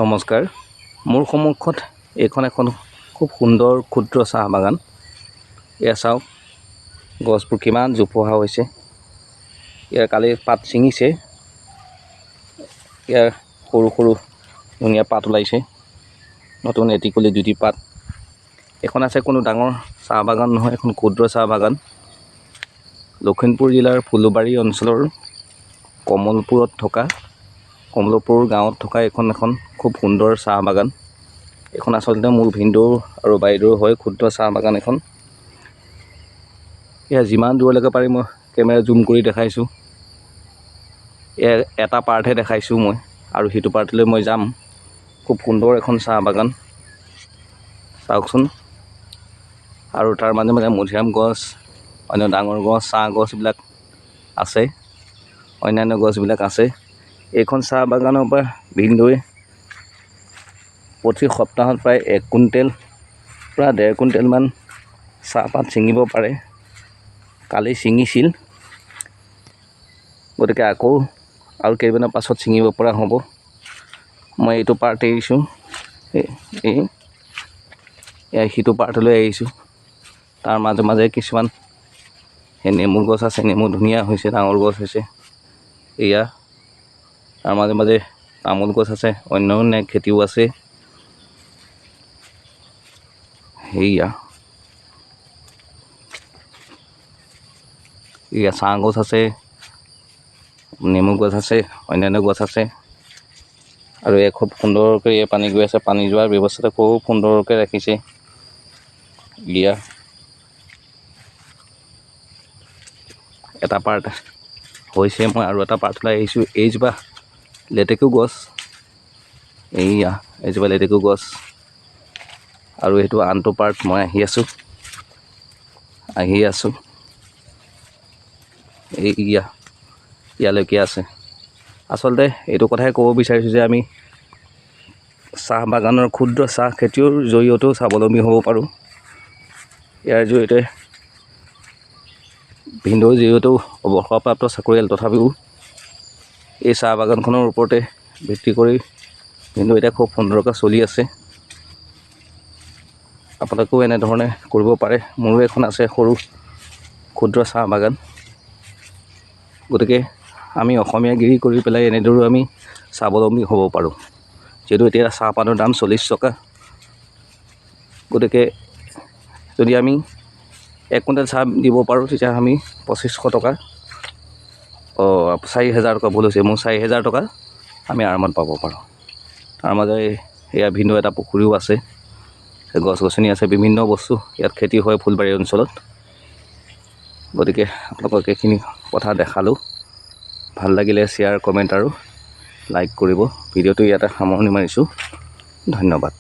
নমস্কাৰ। মোৰ সন্মুখত এইখন এখন খুব সুন্দৰ ক্ষুদ্ৰ চাহ বাগান। এয়া চাওক গছবোৰ কিমান জোপোহা হৈছে। ইয়াৰ কালি পাত ছিঙিছে। ইয়াৰ সৰু সৰু ধুনীয়া পাত ওলাইছে, নতুন এটিকলি দুটি পাত। এখন আছে কোনো ডাঙৰ চাহ বাগান নহয়, এখন ক্ষুদ্ৰ চাহ বাগান। লখিমপুৰ জিলাৰ ফুলবাৰী অঞ্চলৰ কমলপুৰ গাঁৱত থকা এখন খুব সুন্দৰ চাহ বাগান। এইখন আচলতে মোৰ ভিনদেউ আৰু বাইদেউৰ হয় ক্ষুদ্ৰ চাহ বাগান এখন। এয়া যিমান দূৰলৈকে পাৰি মই কেমেৰা জুম কৰি দেখাইছোঁ। এটা পাৰ্টহে দেখাইছোঁ মই, আৰু সিটো পাৰ্টলৈ মই যাম। খুব সুন্দৰ এখন চাহ বাগান চাওকচোন। আৰু তাৰ মাজে মাজে মধুৰিআম গছ, অন্য ডাঙৰ গছ, চাহ গছবিলাক আছে, অন্যান্য গছবিলাক আছে। এইখন চাহ বাগানৰ পৰা ভিনদেউৱে প্ৰতি সপ্তাহত প্ৰায় 1 কুইণ্টেল পৰা 1.5 কুইণ্টেলমান চাহপাত ছিঙিব পাৰে। কালি ছিঙিছিল, গতিকে আকৌ আৰু কেইদিনমানৰ পাছত ছিঙিব পৰা হ'ব। মই এইটো পাৰ্ট এৰিছোঁ, সিটো পাৰ্টলৈ এৰিছোঁ। তাৰ মাজে মাজে কিছুমান নেমু গছ আছে, নেমু ধুনীয়া হৈছে, ডাঙৰ গছ হৈছে। এয়া তাৰ মাজে মাজে তামোল গছ আছে, অন্য খেতিও আছে। এয়া চাহ গছ আছে, নেমু গছ আছে, অন্যান্য গছ আছে। আৰু খুব সুন্দৰকৈ পানী গৈ আছে, পানী যোৱাৰ ব্যৱস্থাটো খুব সুন্দৰকৈ ৰাখিছে। এটা পাৰ্ট হৈছে, মই আৰু এটা পাৰ্টলৈ আহিছোঁ। এইজোপা লেটেকু গছ, এইজোপা লেটেকু গছ, আৰু সেইটো আনটো পাৰ্ট মই আহি আছোঁ। ইয়ালৈকে আছে। আচলতে এইটো কথাই ক'ব বিচাৰিছোঁ যে আমি চাহ বাগানৰ ক্ষুদ্ৰ চাহ খেতিৰ জৰিয়তেও স্বাৱলম্বী হ'ব পাৰোঁ। ইয়াৰ জৰিয়তে ভিনদেউ যিহেতু অৱসৰপ্ৰাপ্ত চাকৰিয়াল, তথাপিও এই চাহ বাগানখনৰ ওপৰতে ভিত্তি কৰি ভিনদেউ এতিয়া খুব সুন্দৰকৈ চলি আছে। আপোনালোকেও এনেধৰণে কৰিব পাৰে। মোৰো এখন আছে সৰু ক্ষুদ্ৰ চাহ বাগান। গতিকে আমি অসমীয়াগিৰি কৰি পেলাই এনেদৰেও আমি স্বাৱলম্বী হ'ব পাৰোঁ। যিহেতু এতিয়া চাহপাতৰ দাম 40 টকা। গতিকে যদি আমি 1 কুইণ্টেল চাহ দিব পাৰোঁ, তেতিয়া আমি 2500 টকা, 4000 টকা ভুল হৈছে মোৰ, 4000 টকা আমি আৰামত পাব পাৰোঁ। তাৰ মাজে এয়া ভিনদেউ এটা পুখুৰীও আছে, গছ গছনি আছে, বিভিন্ন বস্তু ইয়াত খেতি হয় ফুলবাৰী অঞ্চলত। গতিকে আপোনালোকক এইখিনি কথা দেখালোঁ। ভাল লাগিলে শ্বেয়াৰ, কমেণ্ট আৰু লাইক কৰিব। ভিডিঅ'টো ইয়াতে সামৰণি মাৰিছোঁ। ধন্যবাদ।